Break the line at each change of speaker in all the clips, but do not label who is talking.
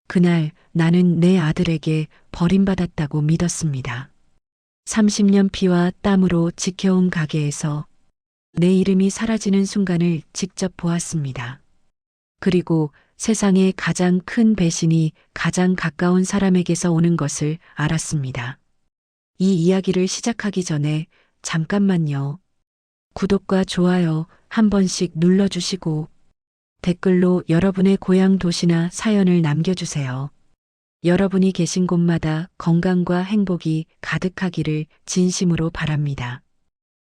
그날 나는 내 아들에게 버림받았다고 믿었습니다. 30년 피와 땀으로 지켜온 가게에서 내 이름이 사라지는 순간을 직접 보았습니다. 그리고 세상의 가장 큰 배신이 가장 가까운 사람에게서 오는 것을 알았습니다. 이 이야기를 시작하기 전에 잠깐만요. 구독과 좋아요 한 번씩 눌러주시고 댓글로 여러분의 고향 도시나 사연을 남겨주세요. 여러분이 계신 곳마다 건강과 행복이 가득하기를 진심으로 바랍니다.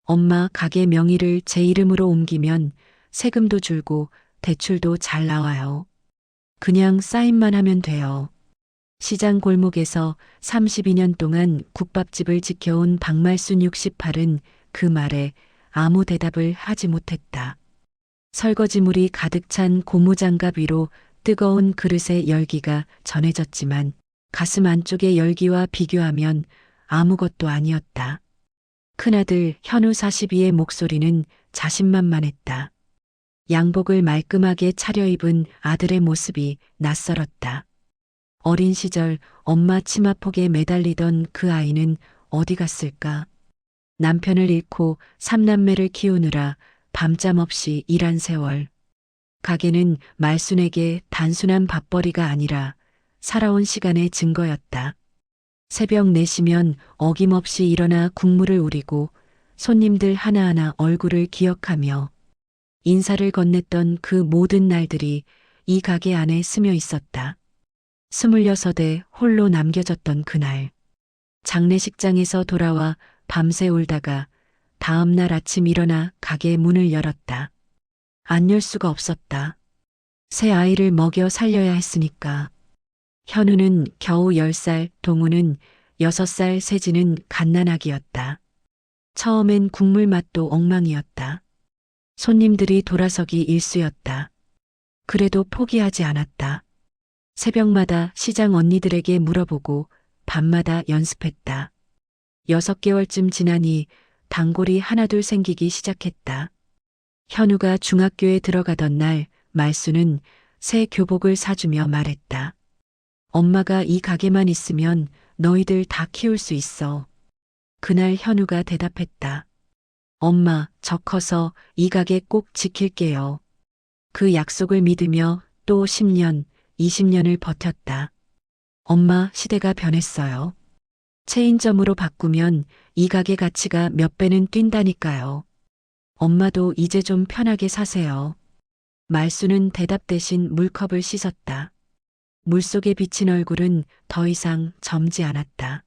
엄마 가게 명의를 제 이름으로 옮기면 세금도 줄고 대출도 잘 나와요. 그냥 사인만 하면 돼요. 시장 골목에서 32년 동안 국밥집을 지켜온 박말순 68은 그 말에 아무 대답을 하지 못했다. 설거지물이 가득 찬 고무장갑 위로 뜨거운 그릇의 열기가 전해졌지만 가슴 안쪽의 열기와 비교하면 아무것도 아니었다. 큰아들 현우 42의 목소리는 자신만만했다. 양복을 말끔하게 차려입은 아들의 모습이 낯설었다. 어린 시절 엄마 치마폭에 매달리던 그 아이는 어디 갔을까? 남편을 잃고 삼남매를 키우느라 밤잠 없이 일한 세월. 가게는 말순에게 단순한 밥벌이가 아니라 살아온 시간의 증거였다. 새벽 4시면 어김없이 일어나 국물을 우리고 손님들 하나하나 얼굴을 기억하며 인사를 건넸던 그 모든 날들이 이 가게 안에 스며 있었다. 26에 홀로 남겨졌던 그날. 장례식장에서 돌아와 밤새 울다가 다음 날 아침 일어나 가게 문을 열었다. 안 열 수가 없었다. 새 아이를 먹여 살려야 했으니까. 현우는 겨우 10살, 동우는 6살, 세진은 갓난아기였다. 처음엔 국물 맛도 엉망이었다. 손님들이 돌아서기 일쑤였다. 그래도 포기하지 않았다. 새벽마다 시장 언니들에게 물어보고 밤마다 연습했다. 6개월쯤 지나니 단골이 하나둘 생기기 시작했다. 현우가 중학교에 들어가던 날 말수는 새 교복을 사주며 말했다. 엄마가 이 가게만 있으면 너희들 다 키울 수 있어. 그날 현우가 대답했다. 엄마, 저 커서 이 가게 꼭 지킬게요. 그 약속을 믿으며 또 10년, 20년을 버텼다. 엄마, 시대가 변했어요. 체인점으로 바꾸면 이 가게 가치가 몇 배는 뛴다니까요. 엄마도 이제 좀 편하게 사세요. 말수는 대답 대신 물컵을 씻었다. 물속에 비친 얼굴은 더 이상 젊지 않았다.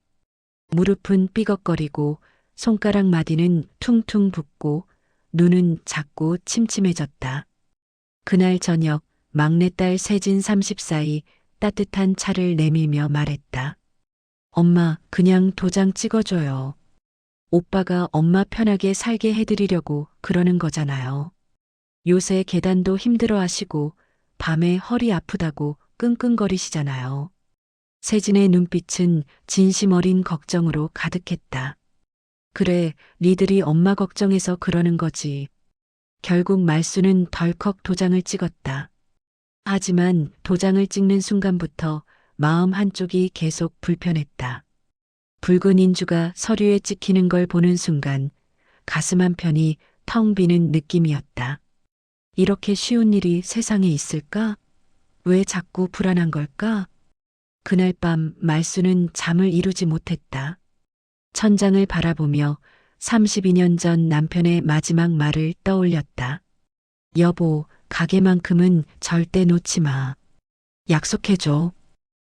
무릎은 삐걱거리고 손가락 마디는 퉁퉁 붓고 눈은 작고 침침해졌다. 그날 저녁 막내딸 세진 34이 따뜻한 차를 내밀며 말했다. 엄마, 그냥 도장 찍어줘요. 오빠가 엄마 편하게 살게 해드리려고 그러는 거잖아요. 요새 계단도 힘들어 하시고 밤에 허리 아프다고 끙끙거리시잖아요. 세진의 눈빛은 진심 어린 걱정으로 가득했다. 그래, 니들이 엄마 걱정해서 그러는 거지. 결국 말수는 덜컥 도장을 찍었다. 하지만 도장을 찍는 순간부터 마음 한쪽이 계속 불편했다. 붉은 인주가 서류에 찍히는 걸 보는 순간 가슴 한편이 텅 비는 느낌이었다. 이렇게 쉬운 일이 세상에 있을까? 왜 자꾸 불안한 걸까? 그날 밤 말수는 잠을 이루지 못했다. 천장을 바라보며 32년 전 남편의 마지막 말을 떠올렸다. 여보, 가게만큼은 절대 놓지 마. 약속해줘.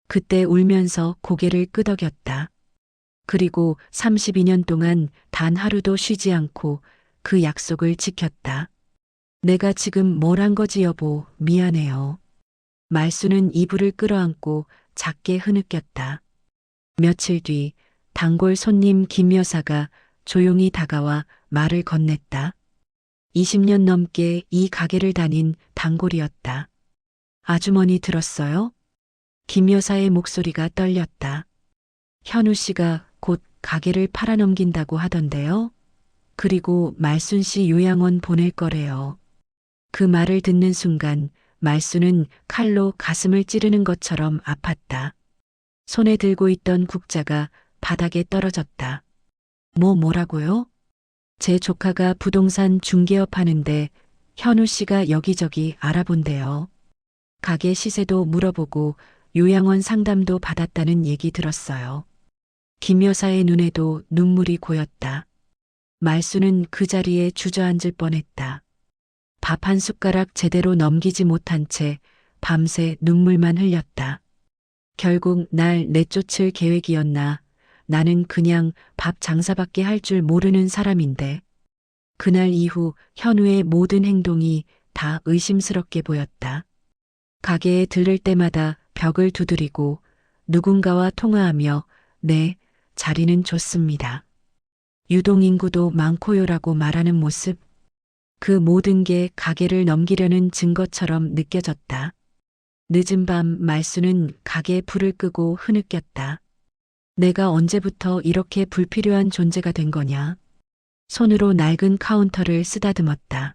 그때 울면서 고개를 끄덕였다. 그리고 32년 동안 단 하루도 쉬지 않고 그 약속을 지켰다. 내가 지금 뭘 한 거지 여보, 미안해요. 말수는 이불을 끌어안고 작게 흐느꼈다. 며칠 뒤 단골 손님 김 여사가 조용히 다가와 말을 건넸다. 20년 넘게 이 가게를 다닌 단골이었다. 아주머니 들었어요? 김 여사의 목소리가 떨렸다. 현우 씨가 곧 가게를 팔아넘긴다고 하던데요. 그리고 말순 씨 요양원 보낼 거래요. 그 말을 듣는 순간 말수는 칼로 가슴을 찌르는 것처럼 아팠다. 손에 들고 있던 국자가 바닥에 떨어졌다. 뭐라고요? 제 조카가 부동산 중개업 하는데 현우 씨가 여기저기 알아본대요. 가게 시세도 물어보고 요양원 상담도 받았다는 얘기 들었어요. 김 여사의 눈에도 눈물이 고였다. 말수는 그 자리에 주저앉을 뻔했다. 밥 한 숟가락 제대로 넘기지 못한 채 밤새 눈물만 흘렸다. 결국 날 내쫓을 계획이었나. 나는 그냥 밥 장사밖에 할 줄 모르는 사람인데. 그날 이후 현우의 모든 행동이 다 의심스럽게 보였다. 가게에 들를 때마다 벽을 두드리고 누군가와 통화하며 네, 자리는 좋습니다. 유동인구도 많고요라고 말하는 모습. 그 모든 게 가게를 넘기려는 증거처럼 느껴졌다. 늦은 밤 말수는 가게에 불을 끄고 흐느꼈다. 내가 언제부터 이렇게 불필요한 존재가 된 거냐. 손으로 낡은 카운터를 쓰다듬었다.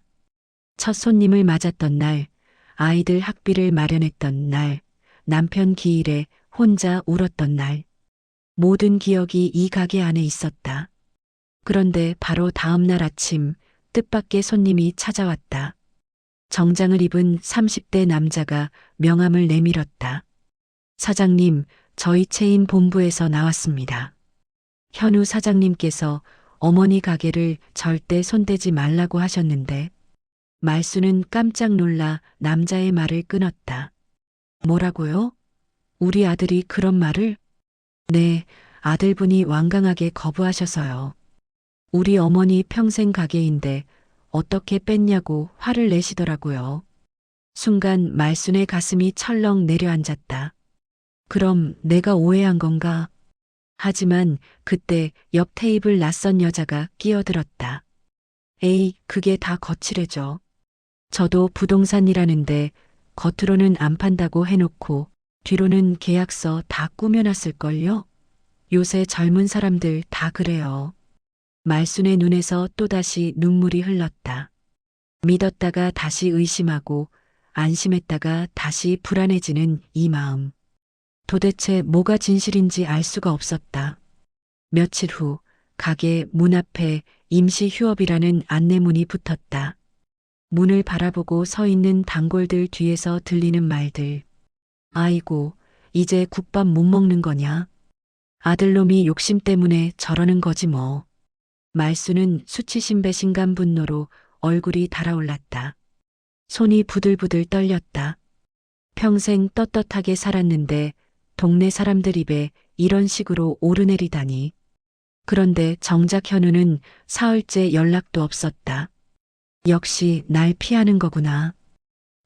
첫 손님을 맞았던 날, 아이들 학비를 마련했던 날, 남편 기일에 혼자 울었던 날. 모든 기억이 이 가게 안에 있었다. 그런데 바로 다음 날 아침 뜻밖의 손님이 찾아왔다. 정장을 입은 30대 남자가 명함을 내밀었다. 사장님, 저희 체인 본부에서 나왔습니다. 현우 사장님께서 어머니 가게를 절대 손대지 말라고 하셨는데. 말수는 깜짝 놀라 남자의 말을 끊었다. 뭐라고요? 우리 아들이 그런 말을? 네, 아들분이 완강하게 거부하셔서요. 우리 어머니 평생 가게인데 어떻게 뺐냐고 화를 내시더라고요. 순간 말순의 가슴이 철렁 내려앉았다. 그럼 내가 오해한 건가? 하지만 그때 옆 테이블 낯선 여자가 끼어들었다. 에이, 그게 다 거칠해져. 저도 부동산 일하는데 겉으로는 안 판다고 해놓고 뒤로는 계약서 다 꾸며놨을걸요? 요새 젊은 사람들 다 그래요. 말순의 눈에서 또다시 눈물이 흘렀다. 믿었다가 다시 의심하고 안심했다가 다시 불안해지는 이 마음. 도대체 뭐가 진실인지 알 수가 없었다. 며칠 후 가게 문 앞에 임시 휴업이라는 안내문이 붙었다. 문을 바라보고 서 있는 단골들 뒤에서 들리는 말들. 아이고, 이제 국밥 못 먹는 거냐? 아들놈이 욕심 때문에 저러는 거지 뭐. 말수는 수치심 배신감 분노로 얼굴이 달아올랐다. 손이 부들부들 떨렸다. 평생 떳떳하게 살았는데 동네 사람들 입에 이런 식으로 오르내리다니. 그런데 정작 현우는 사흘째 연락도 없었다. 역시 날 피하는 거구나.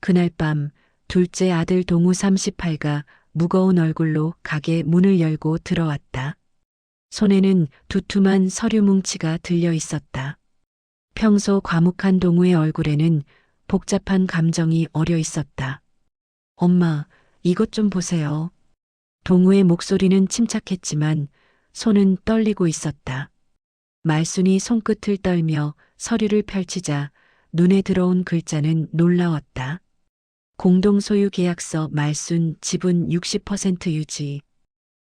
그날 밤 둘째 아들 동우 38가 무거운 얼굴로 가게 문을 열고 들어왔다. 손에는 두툼한 서류 뭉치가 들려 있었다. 평소 과묵한 동우의 얼굴에는 복잡한 감정이 어려 있었다. 엄마, 이것 좀 보세요. 동우의 목소리는 침착했지만 손은 떨리고 있었다. 말순이 손끝을 떨며 서류를 펼치자 눈에 들어온 글자는 놀라웠다. 공동소유 계약서 말순 지분 60% 유지.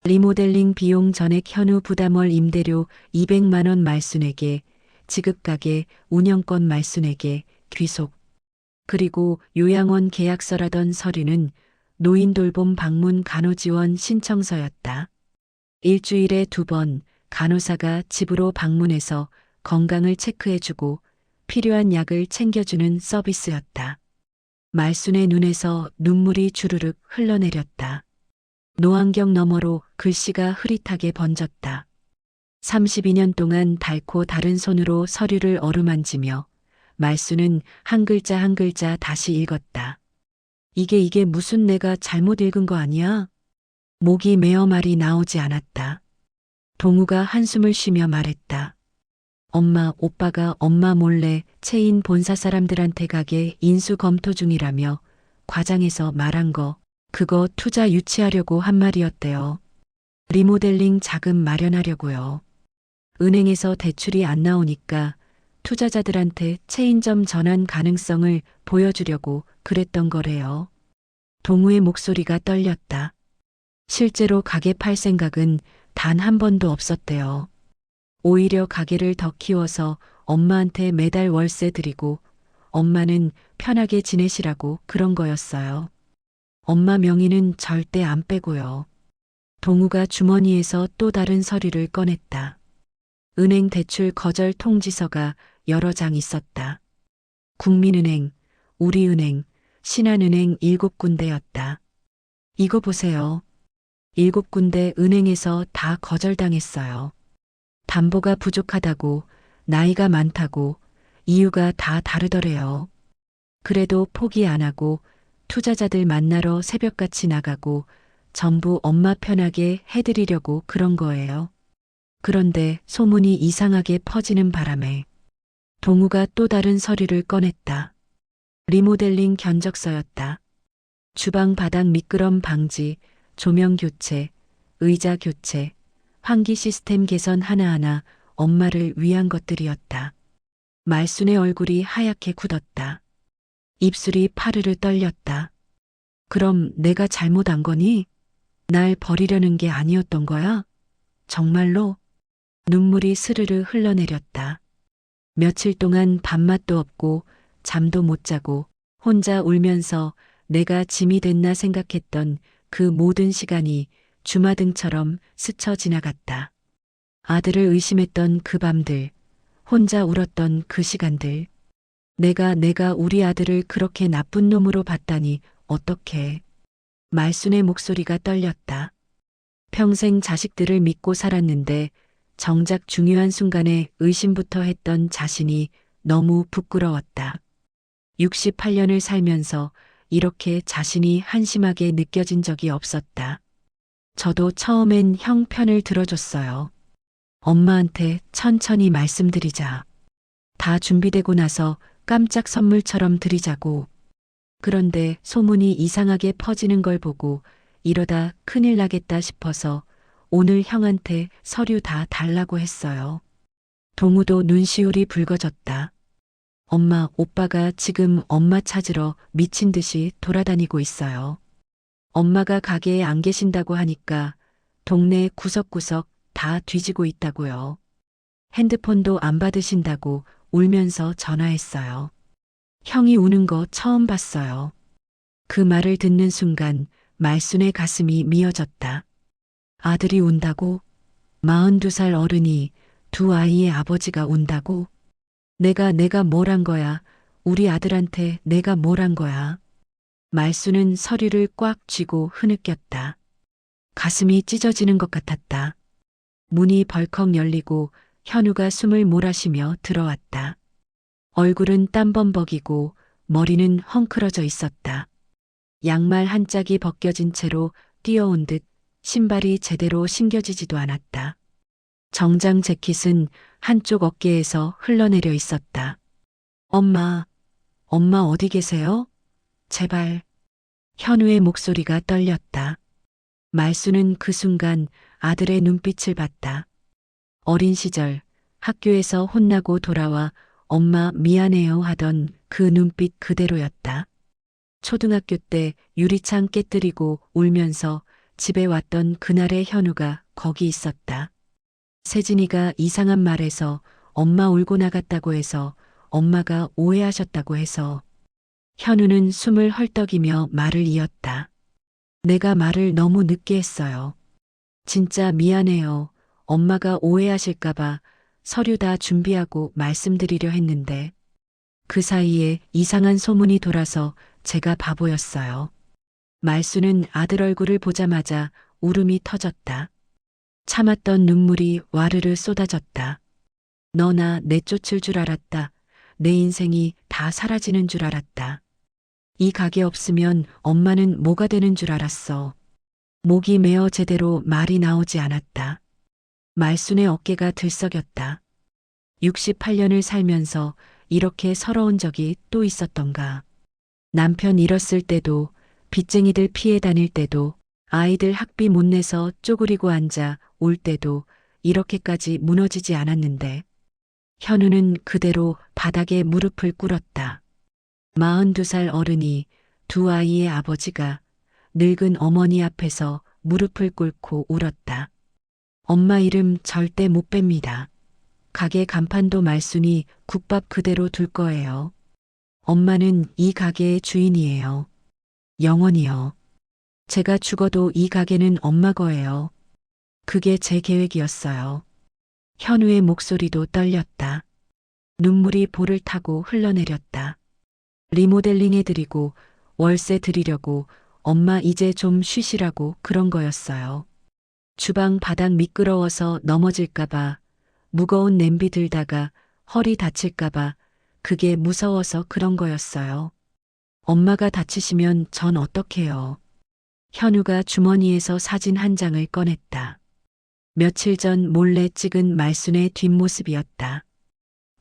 리모델링 비용 전액 현우 부담월 임대료 200만 원 말순에게, 지급가게 운영권 말순에게 귀속. 그리고 요양원 계약서라던 서류는 노인 돌봄 방문 간호지원 신청서였다. 일주일에 2번 간호사가 집으로 방문해서 건강을 체크해주고 필요한 약을 챙겨주는 서비스였다. 말순의 눈에서 눈물이 주르륵 흘러내렸다. 노안경 너머로 글씨가 흐릿하게 번졌다. 32년 동안 닳고 다른 손으로 서류를 어루만지며 말순은 한 글자 한 글자 다시 읽었다. 이게 무슨 내가 잘못 읽은 거 아니야? 목이 메어 말이 나오지 않았다. 동우가 한숨을 쉬며 말했다. 엄마, 오빠가 엄마 몰래 체인 본사 사람들한테 가게 인수 검토 중이라며 과장해서 말한 거, 그거 투자 유치하려고 한 말이었대요. 리모델링 자금 마련하려고요. 은행에서 대출이 안 나오니까 투자자들한테 체인점 전환 가능성을 보여주려고 그랬던 거래요. 동우의 목소리가 떨렸다. 실제로 가게 팔 생각은 단 한 번도 없었대요. 오히려 가게를 더 키워서 엄마한테 매달 월세 드리고 엄마는 편하게 지내시라고 그런 거였어요. 엄마 명의는 절대 안 빼고요. 동우가 주머니에서 또 다른 서류를 꺼냈다. 은행 대출 거절 통지서가 여러 장 있었다. 국민은행, 우리은행, 신한은행 7군데였다. 이거 보세요. 7군데 은행에서 다 거절당했어요. 담보가 부족하다고, 나이가 많다고, 이유가 다 다르더래요. 그래도 포기 안 하고 투자자들 만나러 새벽같이 나가고 전부 엄마 편하게 해드리려고 그런 거예요. 그런데 소문이 이상하게 퍼지는 바람에 동우가 또 다른 서류를 꺼냈다. 리모델링 견적서였다. 주방 바닥 미끄럼 방지, 조명 교체, 의자 교체, 환기 시스템 개선 하나하나 엄마를 위한 것들이었다. 말순의 얼굴이 하얗게 굳었다. 입술이 파르르 떨렸다. 그럼 내가 잘못한 거니? 날 버리려는 게 아니었던 거야? 정말로? 눈물이 스르르 흘러내렸다. 며칠 동안 밥맛도 없고 잠도 못 자고 혼자 울면서 내가 짐이 됐나 생각했던 그 모든 시간이 주마등처럼 스쳐 지나갔다. 아들을 의심했던 그 밤들, 혼자 울었던 그 시간들. 내가 우리 아들을 그렇게 나쁜 놈으로 봤다니 어떡해. 말순의 목소리가 떨렸다. 평생 자식들을 믿고 살았는데 정작 중요한 순간에 의심부터 했던 자신이 너무 부끄러웠다. 68년을 살면서 이렇게 자신이 한심하게 느껴진 적이 없었다. 저도 처음엔 형 편을 들어줬어요. 엄마한테 천천히 말씀드리자. 다 준비되고 나서 깜짝 선물처럼 드리자고. 그런데 소문이 이상하게 퍼지는 걸 보고 이러다 큰일 나겠다 싶어서 오늘 형한테 서류 다 달라고 했어요. 동우도 눈시울이 붉어졌다. 엄마, 오빠가 지금 엄마 찾으러 미친 듯이 돌아다니고 있어요. 엄마가 가게에 안 계신다고 하니까 동네 구석구석 다 뒤지고 있다고요. 핸드폰도 안 받으신다고 울면서 전화했어요. 형이 우는 거 처음 봤어요. 그 말을 듣는 순간 말순의 가슴이 미어졌다. 아들이 운다고? 42살 어른이 두 아이의 아버지가 운다고? 내가 뭘 한 거야? 우리 아들한테 내가 뭘 한 거야? 말순은 서류를 꽉 쥐고 흐느꼈다. 가슴이 찢어지는 것 같았다. 문이 벌컥 열리고 현우가 숨을 몰아쉬며 들어왔다. 얼굴은 땀범벅이고 머리는 헝클어져 있었다. 양말 한 짝이 벗겨진 채로 뛰어온 듯 신발이 제대로 신겨지지도 않았다. 정장 재킷은 한쪽 어깨에서 흘러내려 있었다. 엄마 어디 계세요? 제발. 현우의 목소리가 떨렸다. 말수는 그 순간 아들의 눈빛을 봤다. 어린 시절 학교에서 혼나고 돌아와 엄마 미안해요 하던 그 눈빛 그대로였다. 초등학교 때 유리창 깨뜨리고 울면서 집에 왔던 그날의 현우가 거기 있었다. 세진이가 이상한 말해서 엄마 울고 나갔다고 해서 엄마가 오해하셨다고 해서 현우는 숨을 헐떡이며 말을 이었다. 내가 말을 너무 늦게 했어요. 진짜 미안해요. 엄마가 오해하실까봐 서류 다 준비하고 말씀드리려 했는데 그 사이에 이상한 소문이 돌아서 제가 바보였어요. 말수는 아들 얼굴을 보자마자 울음이 터졌다. 참았던 눈물이 와르르 쏟아졌다. 너나 내쫓을 줄 알았다. 내 인생이 다 사라지는 줄 알았다. 이 가게 없으면 엄마는 뭐가 되는 줄 알았어. 목이 메어 제대로 말이 나오지 않았다. 말순의 어깨가 들썩였다. 68년을 살면서 이렇게 서러운 적이 또 있었던가. 남편 잃었을 때도, 빚쟁이들 피해 다닐 때도, 아이들 학비 못 내서 쪼그리고 앉아 올 때도 이렇게까지 무너지지 않았는데 현우는 그대로 바닥에 무릎을 꿇었다. 42살 어른이, 두 아이의 아버지가 늙은 어머니 앞에서 무릎을 꿇고 울었다. 엄마 이름 절대 못 뺍니다. 가게 간판도 말순이 국밥 그대로 둘 거예요. 엄마는 이 가게의 주인이에요. 영원히요. 제가 죽어도 이 가게는 엄마 거예요. 그게 제 계획이었어요. 현우의 목소리도 떨렸다. 눈물이 볼을 타고 흘러내렸다. 리모델링 해드리고 월세 드리려고 엄마 이제 좀 쉬시라고 그런 거였어요. 주방 바닥 미끄러워서 넘어질까봐, 무거운 냄비 들다가 허리 다칠까봐 그게 무서워서 그런 거였어요. 엄마가 다치시면 전 어떡해요. 현우가 주머니에서 사진 한 장을 꺼냈다. 며칠 전 몰래 찍은 말순의 뒷모습이었다.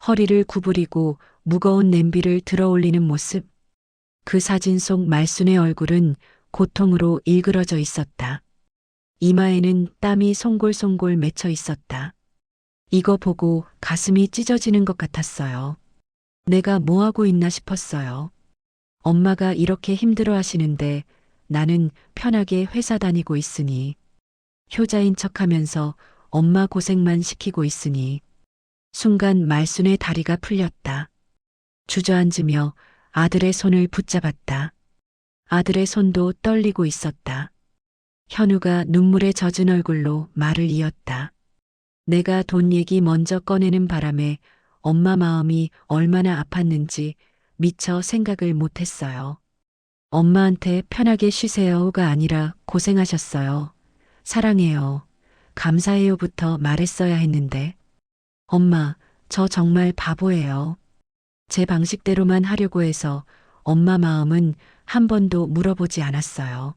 허리를 구부리고 무거운 냄비를 들어 올리는 모습. 그 사진 속 말순의 얼굴은 고통으로 일그러져 있었다. 이마에는 땀이 송골송골 맺혀 있었다. 이거 보고 가슴이 찢어지는 것 같았어요. 내가 뭐 하고 있나 싶었어요. 엄마가 이렇게 힘들어 하시는데 나는 편하게 회사 다니고 있으니, 효자인 척하면서 엄마 고생만 시키고 있으니. 순간 말순의 다리가 풀렸다. 주저앉으며 아들의 손을 붙잡았다. 아들의 손도 떨리고 있었다. 현우가 눈물에 젖은 얼굴로 말을 이었다. 내가 돈 얘기 먼저 꺼내는 바람에 엄마 마음이 얼마나 아팠는지 미처 생각을 못했어요. 엄마한테 편하게 쉬세요가 아니라 고생하셨어요. 사랑해요. 감사해요부터 말했어야 했는데. 엄마, 저 정말 바보예요. 제 방식대로만 하려고 해서 엄마 마음은 한 번도 물어보지 않았어요.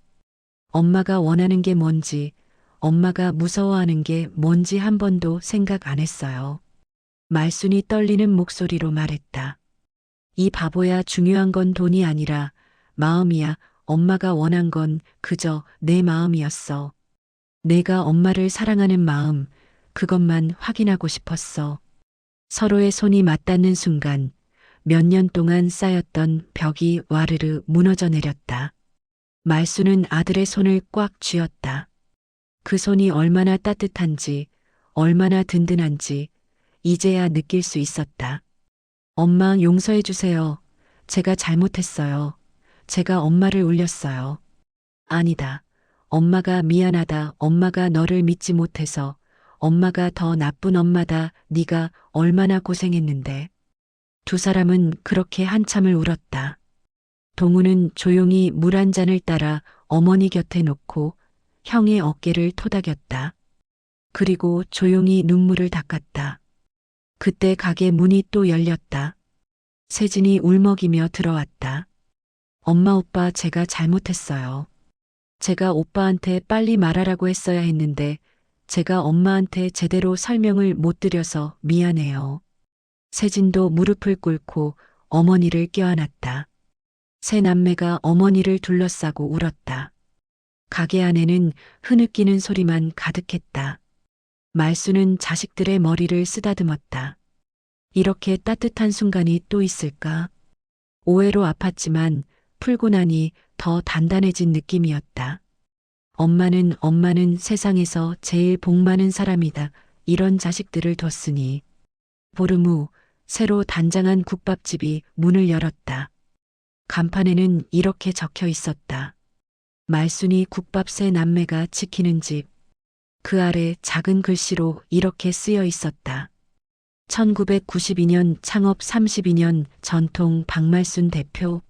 엄마가 원하는 게 뭔지, 엄마가 무서워하는 게 뭔지 한 번도 생각 안 했어요. 말순이 떨리는 목소리로 말했다. 이 바보야, 중요한 건 돈이 아니라 마음이야. 엄마가 원한 건 그저 내 마음이었어. 내가 엄마를 사랑하는 마음, 그것만 확인하고 싶었어. 서로의 손이 맞닿는 순간 몇 년 동안 쌓였던 벽이 와르르 무너져 내렸다. 말순은 아들의 손을 꽉 쥐었다. 그 손이 얼마나 따뜻한지, 얼마나 든든한지 이제야 느낄 수 있었다. 엄마 용서해 주세요. 제가 잘못했어요. 제가 엄마를 울렸어요. 아니다. 엄마가 미안하다. 엄마가 너를 믿지 못해서. 엄마가 더 나쁜 엄마다. 네가 얼마나 고생했는데. 두 사람은 그렇게 한참을 울었다. 동우는 조용히 물 한 잔을 따라 어머니 곁에 놓고 형의 어깨를 토닥였다. 그리고 조용히 눈물을 닦았다. 그때 가게 문이 또 열렸다. 세진이 울먹이며 들어왔다. 엄마, 오빠, 제가 잘못했어요. 제가 오빠한테 빨리 말하라고 했어야 했는데 제가 엄마한테 제대로 설명을 못 드려서 미안해요. 세진도 무릎을 꿇고 어머니를 껴안았다. 세 남매가 어머니를 둘러싸고 울었다. 가게 안에는 흐느끼는 소리만 가득했다. 말순은 자식들의 머리를 쓰다듬었다. 이렇게 따뜻한 순간이 또 있을까? 오해로 아팠지만 풀고 나니 더 단단해진 느낌이었다. 엄마는 세상에서 제일 복 많은 사람이다. 이런 자식들을 뒀으니. 보름 후 새로 단장한 국밥집이 문을 열었다. 간판에는 이렇게 적혀 있었다. 말순이 국밥 세 남매가 지키는 집. 그 아래 작은 글씨로 이렇게 쓰여 있었다. 1992년 창업 32년 전통 박말순 대표.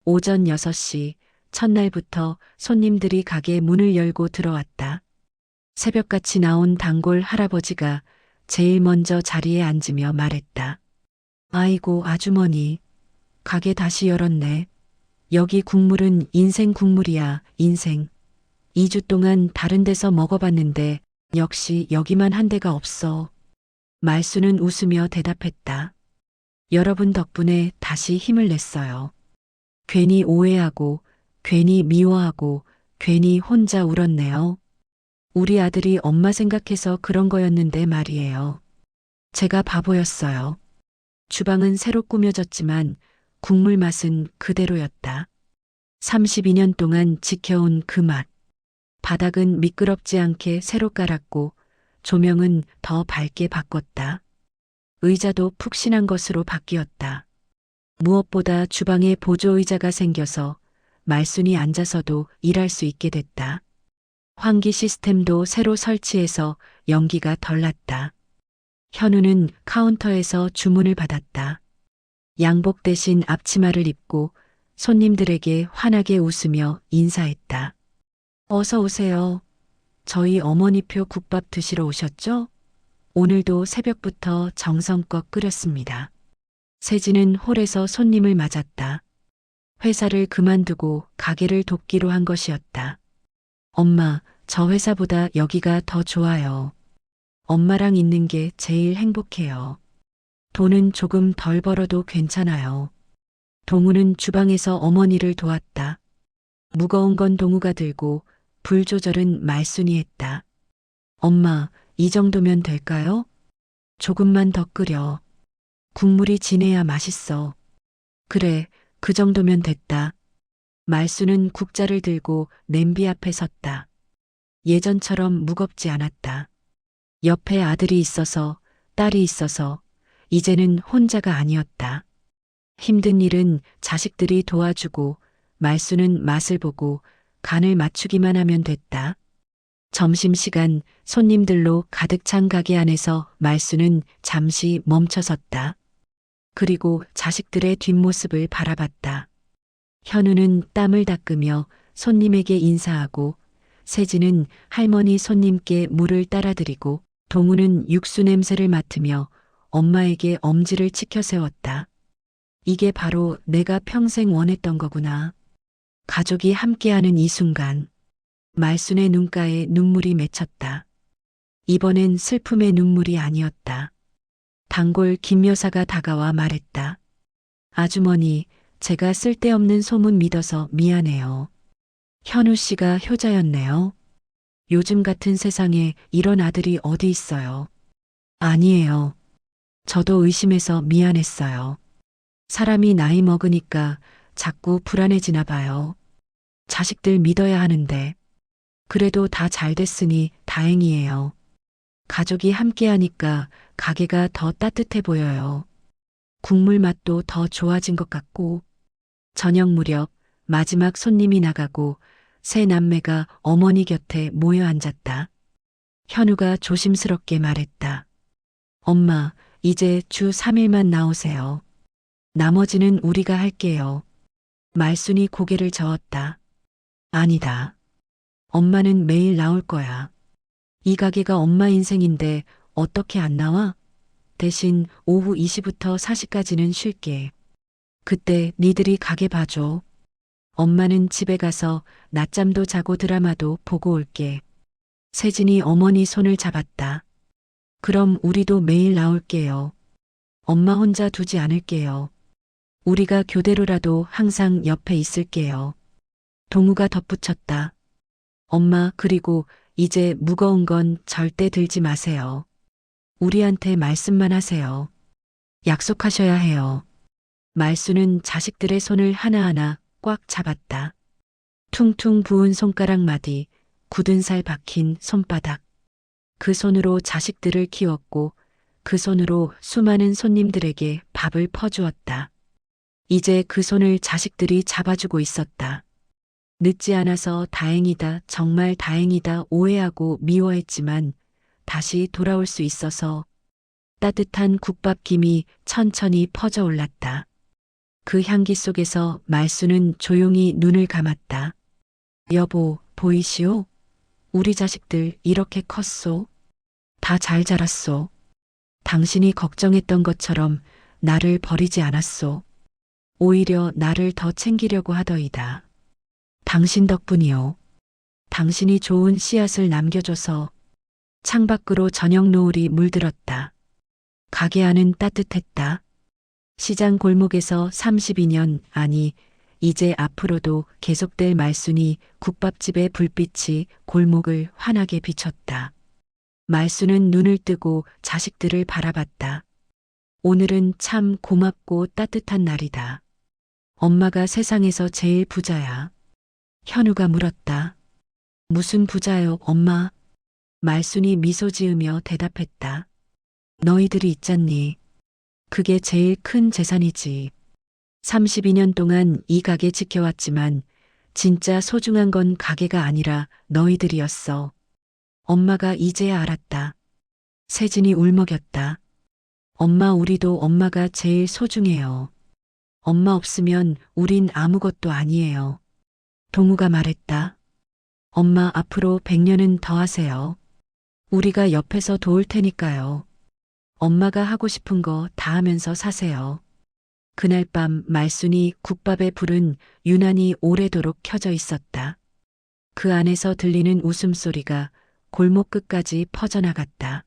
오전 6시 첫날부터 손님들이 가게 문을 열고 들어왔다. 새벽같이 나온 단골 할아버지가 제일 먼저 자리에 앉으며 말했다. 아이고 아주머니, 가게 다시 열었네. 여기 국물은 인생 국물이야, 인생. 2주 동안 다른 데서 먹어봤는데 역시 여기만 한 데가 없어. 말순은 웃으며 대답했다. 여러분 덕분에 다시 힘을 냈어요. 괜히 오해하고, 괜히 미워하고, 괜히 혼자 울었네요. 우리 아들이 엄마 생각해서 그런 거였는데 말이에요. 제가 바보였어요. 주방은 새로 꾸며졌지만 국물 맛은 그대로였다. 32년 동안 지켜온 그 맛. 바닥은 미끄럽지 않게 새로 깔았고 조명은 더 밝게 바꿨다. 의자도 푹신한 것으로 바뀌었다. 무엇보다 주방에 보조의자가 생겨서 말순이 앉아서도 일할 수 있게 됐다. 환기 시스템도 새로 설치해서 연기가 덜 났다. 현우는 카운터에서 주문을 받았다. 양복 대신 앞치마를 입고 손님들에게 환하게 웃으며 인사했다. 어서 오세요. 저희 어머니표 국밥 드시러 오셨죠? 오늘도 새벽부터 정성껏 끓였습니다. 세진은 홀에서 손님을 맞았다. 회사를 그만두고 가게를 돕기로 한 것이었다. 엄마, 저 회사보다 여기가 더 좋아요. 엄마랑 있는 게 제일 행복해요. 돈은 조금 덜 벌어도 괜찮아요. 동우는 주방에서 어머니를 도왔다. 무거운 건 동우가 들고 불 조절은 말순이 했다. 엄마, 이 정도면 될까요? 조금만 더 끓여. 국물이 진해야 맛있어. 그래, 그 정도면 됐다. 말순은 국자를 들고 냄비 앞에 섰다. 예전처럼 무겁지 않았다. 옆에 아들이 있어서, 딸이 있어서, 이제는 혼자가 아니었다. 힘든 일은 자식들이 도와주고, 말순은 맛을 보고 간을 맞추기만 하면 됐다. 점심시간 손님들로 가득 찬 가게 안에서 말순은 잠시 멈춰섰다. 그리고 자식들의 뒷모습을 바라봤다. 현우는 땀을 닦으며 손님에게 인사하고, 세진은 할머니 손님께 물을 따라드리고, 동우는 육수 냄새를 맡으며 엄마에게 엄지를 치켜 세웠다. 이게 바로 내가 평생 원했던 거구나. 가족이 함께하는 이 순간, 말순의 눈가에 눈물이 맺혔다. 이번엔 슬픔의 눈물이 아니었다. 단골 김 여사가 다가와 말했다. 아주머니, 제가 쓸데없는 소문 믿어서 미안해요. 현우 씨가 효자였네요. 요즘 같은 세상에 이런 아들이 어디 있어요. 아니에요. 저도 의심해서 미안했어요. 사람이 나이 먹으니까 자꾸 불안해지나 봐요. 자식들 믿어야 하는데. 그래도 다 잘 됐으니 다행이에요. 가족이 함께하니까 가게가 더 따뜻해 보여요. 국물 맛도 더 좋아진 것 같고. 저녁 무렵 마지막 손님이 나가고 세 남매가 어머니 곁에 모여 앉았다. 현우가 조심스럽게 말했다. 엄마, 이제 주 3일만 나오세요. 나머지는 우리가 할게요. 말순이 고개를 저었다. 아니다. 엄마는 매일 나올 거야. 이 가게가 엄마 인생인데 어떻게 안 나와? 대신 오후 2시부터 4시까지는 쉴게. 그때 니들이 가게 봐줘. 엄마는 집에 가서 낮잠도 자고 드라마도 보고 올게. 세진이 어머니 손을 잡았다. 그럼 우리도 매일 나올게요. 엄마 혼자 두지 않을게요. 우리가 교대로라도 항상 옆에 있을게요. 동우가 덧붙였다. 엄마, 그리고 이제 무거운 건 절대 들지 마세요. 우리한테 말씀만 하세요. 약속하셔야 해요. 말순은 자식들의 손을 하나하나 꽉 잡았다. 퉁퉁 부은 손가락 마디, 굳은 살 박힌 손바닥. 그 손으로 자식들을 키웠고 그 손으로 수많은 손님들에게 밥을 퍼주었다. 이제 그 손을 자식들이 잡아주고 있었다. 늦지 않아서 다행이다, 정말 다행이다 오해하고 미워했지만 다시 돌아올 수 있어서 따뜻한 국밥 김이 천천히 퍼져 올랐다. 그 향기 속에서 말순은 조용히 눈을 감았다. 여보, 보이시오? 우리 자식들 이렇게 컸소. 다 잘 자랐소. 당신이 걱정했던 것처럼 나를 버리지 않았소. 오히려 나를 더 챙기려고 하더이다. 당신 덕분이요. 당신이 좋은 씨앗을 남겨줘서. 창밖으로 저녁 노을이 물들었다. 가게 안은 따뜻했다. 시장 골목에서 32년, 아니 이제 앞으로도 계속될 말순이 국밥집의 불빛이 골목을 환하게 비췄다. 말수는 눈을 뜨고 자식들을 바라봤다. 오늘은 참 고맙고 따뜻한 날이다. 엄마가 세상에서 제일 부자야. 현우가 물었다. 무슨 부자요, 엄마? 말순이 미소 지으며 대답했다. 너희들이 있잖니. 그게 제일 큰 재산이지. 32년 동안 이 가게 지켜왔지만 진짜 소중한 건 가게가 아니라 너희들이었어. 엄마가 이제야 알았다. 세진이 울먹였다. 엄마, 우리도 엄마가 제일 소중해요. 엄마 없으면 우린 아무것도 아니에요. 동우가 말했다. 엄마, 앞으로 100년은 더 하세요. 우리가 옆에서 도울 테니까요. 엄마가 하고 싶은 거 다 하면서 사세요. 그날 밤 말순이 국밥의 불은 유난히 오래도록 켜져 있었다. 그 안에서 들리는 웃음소리가 골목 끝까지 퍼져나갔다.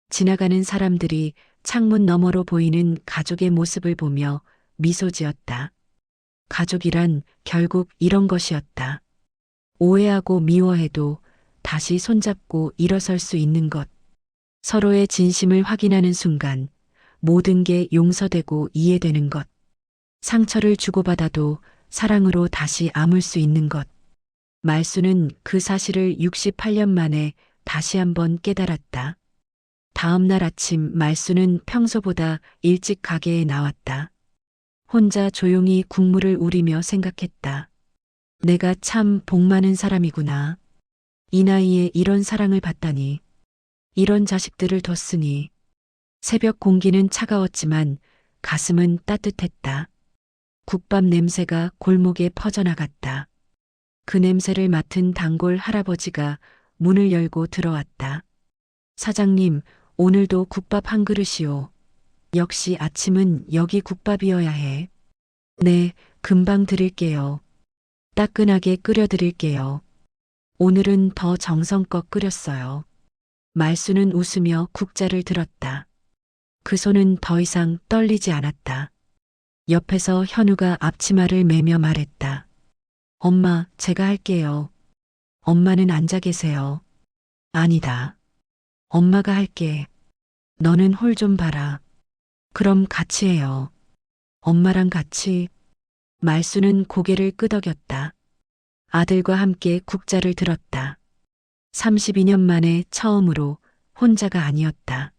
지나가는 사람들이 창문 너머로 보이는 가족의 모습을 보며 미소 지었다. 가족이란 결국 이런 것이었다. 오해하고 미워해도 다시 손잡고 일어설 수 있는 것. 서로의 진심을 확인하는 순간 모든 게 용서되고 이해되는 것. 상처를 주고받아도 사랑으로 다시 아물 수 있는 것. 말수는 그 사실을 68년 만에 다시 한번 깨달았다. 다음 날 아침 말수는 평소보다 일찍 가게에 나왔다. 혼자 조용히 국물을 우리며 생각했다. 내가 참 복 많은 사람이구나. 이 나이에 이런 사랑을 받다니. 이런 자식들을 뒀으니. 새벽 공기는 차가웠지만 가슴은 따뜻했다. 국밥 냄새가 골목에 퍼져나갔다. 그 냄새를 맡은 단골 할아버지가 문을 열고 들어왔다. 사장님, 오늘도 국밥 한 그릇이요. 역시 아침은 여기 국밥이어야 해. 네, 금방 드릴게요. 따끈하게 끓여드릴게요. 오늘은 더 정성껏 끓였어요. 말수는 웃으며 국자를 들었다. 그 손은 더 이상 떨리지 않았다. 옆에서 현우가 앞치마를 매며 말했다. 엄마, 제가 할게요. 엄마는 앉아 계세요. 아니다. 엄마가 할게. 너는 홀 좀 봐라. 그럼 같이 해요. 엄마랑 같이. 말수는 고개를 끄덕였다. 아들과 함께 국자를 들었다. 32년 만에 처음으로 혼자가 아니었다.